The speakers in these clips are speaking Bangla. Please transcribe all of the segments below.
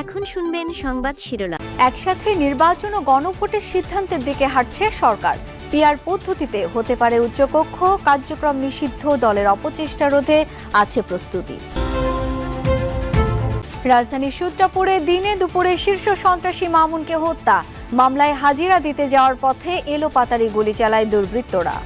এখন শুনবেন সংবাদ শিরোনাম। একসাথে নির্বাচন ও গণভোটের সিদ্ধান্তের দিকে হাঁটছে সরকার। পিআর পদ্ধতিতে হতে পারে উচ্চকক্ষ, কার্যক্রম নিষিদ্ধ, দলের অপচেষ্টা রোধে আছে প্রস্তুতি। রাজধানীর সূত্রাপুরে দিনে দুপুরে শীর্ষ সন্ত্রাসী মামুনকে হত্যা, মামলায় হাজিরা দিতে যাওয়ার পথে এলোপাতাড়ি গুলি চালায় দুর্বৃত্তরা।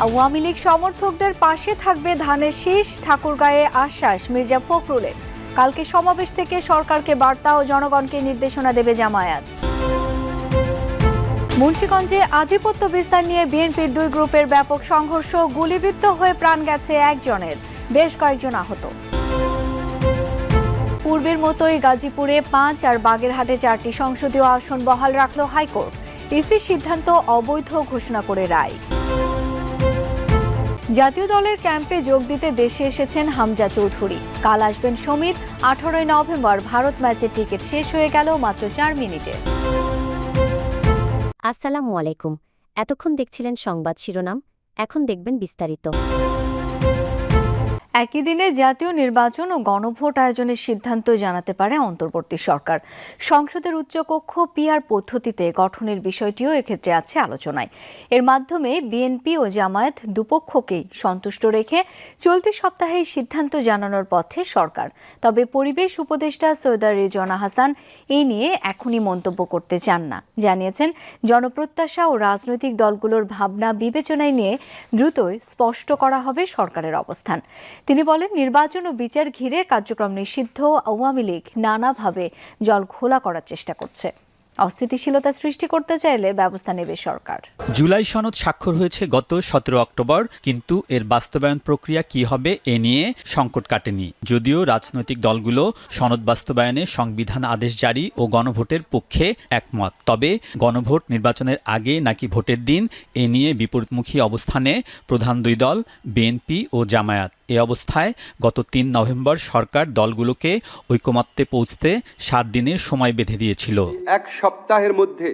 আওয়ামী লীগ সমর্থকদের পাশে থাকবে ধানের শীষ, ঠাকুরগাঁয়ে আশ্বাস মির্জা ফখরুলের। কালকে সমাবেশ থেকে সরকারকে বার্তা ও জনগণকে নির্দেশনা দেবে জামায়াত। মুন্সিগঞ্জে আধিপত্য বিস্তার নিয়ে বিএনপির দুই গ্রুপের ব্যাপক সংঘর্ষ, গুলিবিদ্ধ হয়ে প্রাণ গেছে একজনের, বেশ কয়েকজন আহত। পূর্বের মতোই গাজীপুরে 5 আর বাগেরহাটে 4টি সংসদীয় আসন বহাল রাখল হাইকোর্ট। ইসির সিদ্ধান্ত অবৈধ ঘোষণা করে রায়। জাতীয় দলের ক্যাম্পে যোগ দিতে দেশে এসেছেন হামজা চৌধুরী। কাল আসবেন সমিত। 18 নভেম্বর ভারত ম্যাচের টিকিট শেষ হয়ে গেল মাত্র 4 মিনিটে। আসসালামু আলাইকুম। এতক্ষণ দেখছিলেন সংবাদ শিরোনাম, এখন দেখবেন বিস্তারিত। একই দিনে জাতীয় নির্বাচন ও গণভোট আয়োজনের সিদ্ধান্ত জানাতে পারে অন্তর্বর্তী সরকার। সংসদের উচ্চকক্ষ পিআর পদ্ধতিতে গঠনের বিষয়টিও এক্ষেত্রে আছে আলোচনায়। এর মাধ্যমে বিএনপি ও জামায়াত দুপক্ষকেই সন্তুষ্ট রেখে চলতি সপ্তাহে সিদ্ধান্ত জানানোর পথে সরকার। তবে পরিবেশ উপদেষ্টা সৈয়দা রিজওয়ানা হাসান এই নিয়ে এখনই মন্তব্য করতে চান না। জানিয়েছেন, জনপ্রত্যাশা ও রাজনৈতিক দলগুলোর ভাবনা বিবেচনায় নিয়ে দ্রুতই স্পষ্ট করা হবে সরকারের অবস্থান। তিনি বলেন, নির্বাচন ও বিচার ঘিরে কার্যক্রম নিষিদ্ধ আওয়ামী লীগ নানাভাবে জল ঘোলা করার চেষ্টা করছে। অস্থিতিশীলতা সৃষ্টি করতে চাইলে ব্যবস্থা নেবে সরকার। জুলাই সনদ স্বাক্ষর হয়েছে গত 17 অক্টোবর, কিন্তু এর বাস্তবায়ন প্রক্রিয়া কি হবে এ নিয়ে সংকট কাটেনি। যদিও রাজনৈতিক দলগুলো সনদ বাস্তবায়নে সংবিধান আদেশ জারি ও গণভোটের পক্ষে একমত, তবে গণভোট নির্বাচনের আগে নাকি ভোটের দিন এ নিয়ে বিপরীতমুখী অবস্থানে প্রধান দুই দল বিএনপি ও জামায়াত। এ অবস্থায় গত 3 নভেম্বর সরকার দলগুলোকে ঐকমত্যে পৌঁছতে 7 দিনের সময় বেঁধে দিয়েছিল। এক সপ্তাহের মধ্যে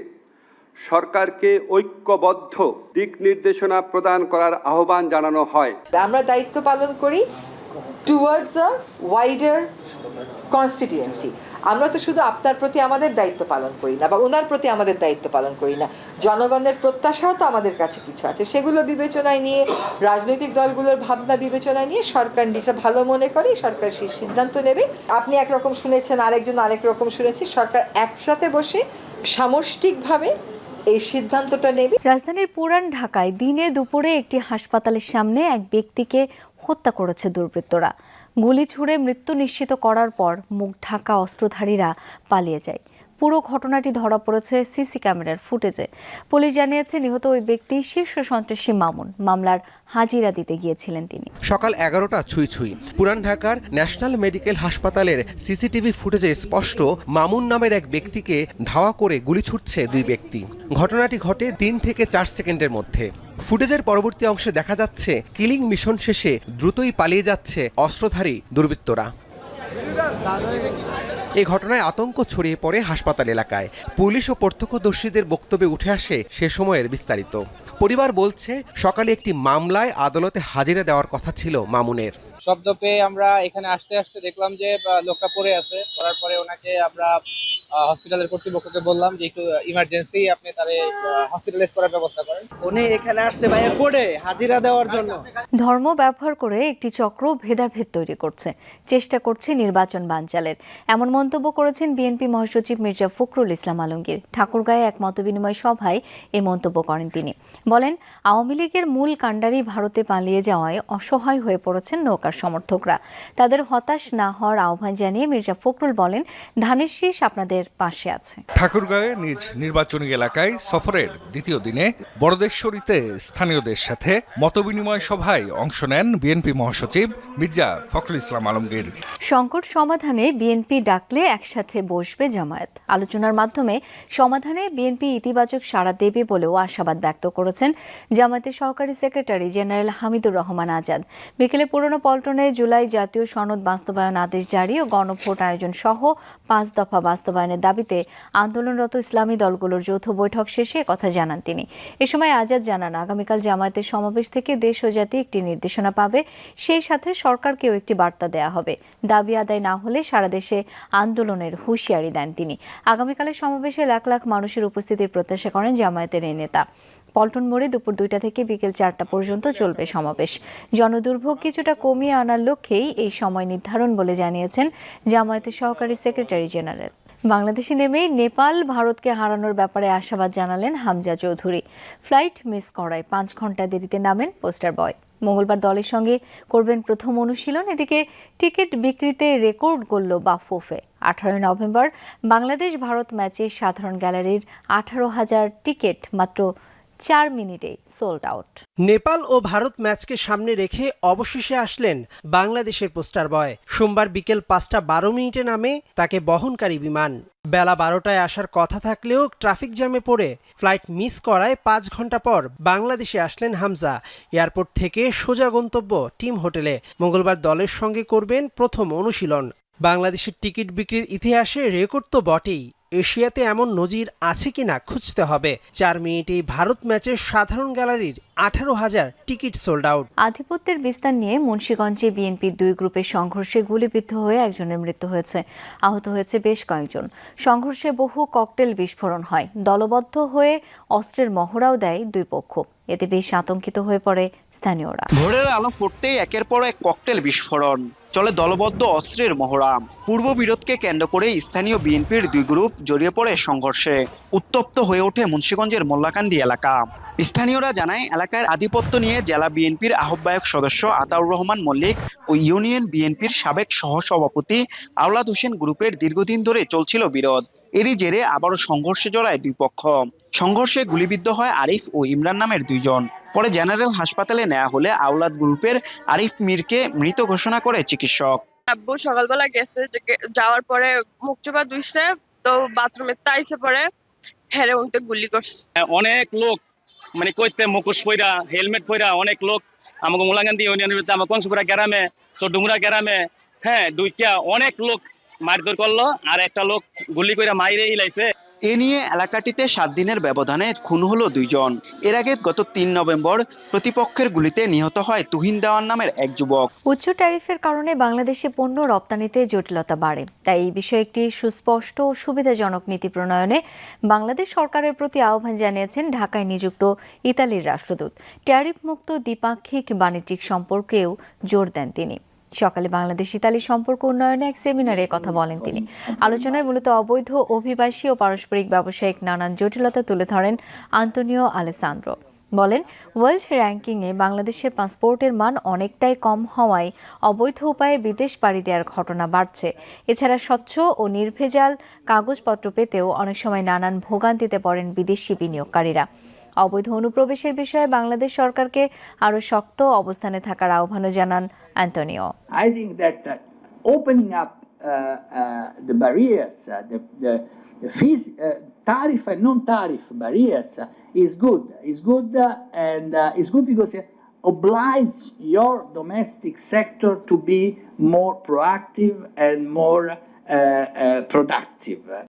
সরকারকে ঐক্যবদ্ধ দিক নির্দেশনা প্রদান করার আহ্বান জানানো হয়। আমরা দায়িত্ব পালন করি টুয়ার্ডস আ ওয়াইডার কনস্টিটিউয়েন্সি। আমরা তো শুধু আপনার প্রতি আমাদের দায়িত্ব পালন করি না, বা ওনার প্রতি আমাদের দায়িত্ব পালন করি না, জনগণের প্রত্যাশাও তো আমাদের কাছে কিছু আছে। সেগুলো বিবেচনায় নিয়ে, রাজনৈতিক দলগুলোর ভাবনা বিবেচনায় নিয়ে সরকার যেটা ভালো মনে করে সরকার সেই সিদ্ধান্ত নেবে। আপনি একরকম শুনেছেন, আরেকজন আরেক রকম শুনেছি। সরকার একসাথে বসে সামষ্টিকভাবে এই সিদ্ধান্তটা নেবে। রাজধানীর পুরান ঢাকায় দিনে দুপুরে একটি হাসপাতালের সামনে এক ব্যক্তিকে হত্যা করেছে দুর্বৃত্তরা। গুলি ছুড়ে মৃত্যু নিশ্চিত করার পর মুখ ঢাকা অস্ত্রধারীরা পালিয়ে যায়। পুরো ঘটনাটি ধরা পড়েছে সিসি ক্যামেরার ফুটেজে। পুলিশ জানিয়েছে, নিহত ওই ব্যক্তি শীর্ষ সন্ত্রাসী মামুন। মামলার হাজিরা দিতে গিয়েছিলেন তিনি। সকাল 11টা ছুঁই পুরান ঢাকার ন্যাশনাল মেডিকেল হাসপাতালের সিসিটিভি ফুটেজে স্পষ্ট মামুন নামের এক ব্যক্তিকে ধাওয়া করে গুলি ছুটছে দুই ব্যক্তি। ঘটনাটি ঘটে 3 থেকে 4 সেকেন্ডের মধ্যে। ফুটেজের পরবর্তী অংশে দেখা যাচ্ছে কিলিং মিশন শেষে দ্রুতই পালিয়ে যাচ্ছে অস্ত্রধারী দুর্বৃত্তরা। এই ঘটনায় আতঙ্ক ছড়িয়ে পড়ে হাসপাতাল এলাকায়। পুলিশ ও প্রত্যক্ষদর্শীদের বক্তব্যে উঠে আসে সে সময়ের বিস্তারিত। পরিবার বলছে, সকালে একটি মামলায় আদালতে হাজিরা দেওয়ার কথা ছিল মামুনের। শব্দ পেয়ে আমরা এখানে আসতে আসতে দেখলাম যে লোকটা পড়ে আছে। পড়ার পরে ওনাকে আমরা হসপিটালের কর্তৃপক্ষকে বললাম যে একটু ইমার্জেন্সি আপনি তারে হসপিটালাইজ করার ব্যবস্থা করেন। উনি এখানে আসছে ভাইয়া পড়ে হাজিরা দেওয়ার জন্য। ধর্ম ব্যবহার করে একটি চক্র ভেদাভেদ তৈরি করছে, চেষ্টা করছে নির্বাচন বানচালের, এমন মন্তব্য করেছেন বিএনপি মহাসচিব মির্জা ফখরুল ইসলাম আলমগীর। ঠাকুরগাঁয়ে এক মতবিনিময় সভায় এই মন্তব্য করেন তিনি। বলেন, আওয়ামী লীগের মূল কাণ্ডারি ভারতে পালিয়ে যাওয়ায় অসহায় হয়ে পড়েছেন নৌকার সমর্থকরা। তাদের হতাশ না হওয়ার আহ্বান জানিয়ে মির্জা ফখরুল বলেন, ধানের শীষ আপনাদের পাশে আছে। ঠাকুরগাঁয়ে নিজ নির্বাচনী এলাকায় সফরের দ্বিতীয় দিনে বড়দেশ্বরীতে স্থানীয়দের সাথে মতবিনিময় সভায় অংশ নেন বিএনপি মহাসচিব মির্জা ফখরুল ইসলাম আলমগীর। সংকট সমাধানে বিএনপি ডাকলে একসাথে বসবে জামায়াত। আলোচনার মাধ্যমে সমাধানে বিএনপি ইতিবাচক সাড়া দেবে বলেও আশাবাদ ব্যক্ত করেছে হচ্ছেন জামায়াতের সহকারী সেক্রেটারি জেনারেল হামিদুর রহমান আজাদ। বিকেলে পুরনো পল্টনে জুলাই জাতীয় সনদ বাস্তবায়ন আদেশ জারি ও গণভোট আয়োজন সহ 5 দফা বাস্তবায়নের দাবিতে আন্দোলনরত ইসলামী দলগুলোর যৌথ বৈঠক শেষে কথা জানান তিনি। এ সময় আজাদ জানান, আগামীকাল জামায়াতের সমাবেশ থেকে দেশ ও জাতি একটি নির্দেশনা পাবে, সেই সাথে সরকারকেও একটি বার্তা দেয়া হবে। দাবি আদায় না হলে সারা দেশে আন্দোলনের হুঁশিয়ারি দেন তিনি। আগামীকালের সমাবেশে লাখ লাখ মানুষের উপস্থিতির প্রত্যাশা করেন জামায়াতের এই নেতা। পল্টন মোড়ে দুপুর 2টা থেকে বিকেল 4টা পর্যন্ত চলবে সমাবেশ। জনদুর্ভোগ কিছুটা কমিয়ে আনার লক্ষ্যেই এই সময় নির্ধারণ বলে জানিয়েছেন জামায়াতের সহকারী সেক্রেটারি জেনারেল। বাংলাদেশে নেমেই নেপাল ভারতকে হারানোর ব্যাপারে আশাবাদ জানালেন হামজা চৌধুরী। ফ্লাইট মিস করায় 5 ঘন্টা দেরিতে নামেন পোস্টার বয়। মঙ্গলবার দলের সঙ্গে করবেন প্রথম অনুশীলন। এদিকে টিকিট বিক্রিতে রেকর্ড গড়ল বাফুফে। 18 নভেম্বর বাংলাদেশ ভারত ম্যাচে সাধারণ গ্যালারির 18,000 টিকিট মাত্র 4 মিনিটেই সোল্ড আউট। নেপাল ও ভারত ম্যাচকে সামনে রেখে অবশেষে আসলেন বাংলাদেশের পোস্টার বয়। সোমবার বিকেল 5:12 নামে তাকে বহনকারী বিমান। বেলা 12টায় আসার কথা থাকলেও ট্রাফিক জ্যামে পড়ে ফ্লাইট মিস করায় 5 ঘন্টা পর বাংলাদেশে আসলেন হামজা। এয়ারপোর্ট থেকে সোজা গন্তব্য টিম হোটেলে। মঙ্গলবার দলের সঙ্গে করবেন প্রথম অনুশীলন। বাংলাদেশের টিকিট বিক্রির ইতিহাসে রেকর্ড তো বটেই, এশিয়াতে এমন নজির আছে কিনা খুঁজতে হবে। 4 মিনিটেই ভারত ম্যাচের সাধারণ গ্যালারির 18,000 টিকিট সোল্ড আউট। আধিপত্যের বিস্তার নিয়ে মুন্সিগঞ্জে বিএনপির 2 গ্রুপের সংঘর্ষে গুলিবিদ্ধ হয়ে একজনের মৃত্যু হয়েছে, আহত হয়েছে বেশ কয়েকজন। সংঘর্ষে বহু ককটেল বিস্ফোরণ হয়। দলবদ্ধ হয়ে অস্ত্রের মহড়াও দেয় 2 পক্ষ। এতে বেশ আতঙ্কিত হয়ে পড়ে স্থানীয়রা। ভোরের আলো ফুটতেই একের পর এক ককটেল বিস্ফোরণ, চলে দলবদ্ধ অস্ত্রের মহড়া। পূর্ব বিরোধকে কেন্দ্র করে স্থানীয় বিএনপির 2 গ্রুপ জড়িয়ে পড়ে সংঘর্ষে। উত্তপ্ত হয়ে ওঠে মুন্সিগঞ্জের মোল্লাকান্দি এলাকা। স্থানীয়রা জানায়, এলাকার আধিপত্য নিয়ে জেলা বিএনপির আহ্বায়ক সদস্য আতাউর রহমান মল্লিক ও ইউনিয়ন বিএনপির সাবেক সহসভাপতি আওলাদ হোসেন গ্রুপের দীর্ঘদিন ধরে চলছিল বিরোধ। এরই জেরে আবারও সংঘর্ষে জড়ায় 2 পক্ষ। সংঘর্ষে গুলিবিদ্ধ হয় আরিফ ও ইমরান নামের 2 জন। পরে জেনারেল হাসপাতালে নেওয়া হলে আওলাদ গ্রুপের আরিফ মিরকে মৃত ঘোষণা করে চিকিৎসক। আব্বু সকালবেলা গেছে, যাওয়ার পরে মুখ চোপা ধুইছে, তো বাথরুমে তাইছে, পরে হেরে উনতে গুলি করছে। অনেক লোক মানে কইতে মুখোশ পইরা হেলমেট পইরা অনেক লোক আমাকে মোলাকান্দি ইউনিয়নের ভিতরে আমার কংসপুরা গ্রামে চডুমুরা গ্রামে দুইটা অনেক লোক মারধর করলো, আর একটা লোক গুলি করে মাইরে হিলাইছে। এ নিয়ে এলাকাটিতে 7 দিনের ব্যবধানে খুন হলো 2 জন। এর আগে গত 3 নভেম্বর প্রতিপক্ষের গুলিতে নিহত হয় তুহিন দেওয়ান নামের এক যুবক। উচ্চ ট্যারিফের কারণে বাংলাদেশে পণ্য রপ্তানিতে জটিলতা বাড়ে। তাই এই বিষয়ে একটি সুস্পষ্ট ও সুবিধাজনক নীতি প্রণয়নে বাংলাদেশ সরকারের প্রতি আহ্বান জানিয়েছেন ঢাকায় নিযুক্ত ইতালির রাষ্ট্রদূত। ট্যারিফ মুক্ত দ্বিপাক্ষিক বাণিজ্যিক সম্পর্কেও জোর দেন তিনি। সকালে বাংলাদেশ ইতালি সম্পর্ক উন্নয়নে এক সেমিনারে কথা বলেন তিনি। আলোচনায় মূলত অবৈধ অভিবাসী ও পারস্পরিক ব্যবসায়িক নানান জটিলতা তুলে ধরেন আন্তোনিও আলেসান্দ্রো। বলেন, ওয়ার্ল্ড র্যাঙ্কিংয়ে বাংলাদেশের পাসপোর্টের মান অনেকটাই কম হওয়ায় অবৈধ উপায়ে বিদেশ পাড়ি দেওয়ার ঘটনা বাড়ছে। এছাড়া স্বচ্ছ ও নির্ভেজাল কাগজপত্র পেতেও অনেক সময় নানান ভোগান্তিতে পড়েন বিদেশি বিনিয়োগকারীরা। অবৈধ অনুপ্রবেশের বিষয়ে বাংলাদেশ সরকারকে আরো শক্ত অবস্থানে থাকার আহ্বানও জানান Antonio. I think that opening up the barriers, the fees, tariff and non-tariff barriers is good. It's good and it's good because it obliges your domestic sector to be more proactive and more productive.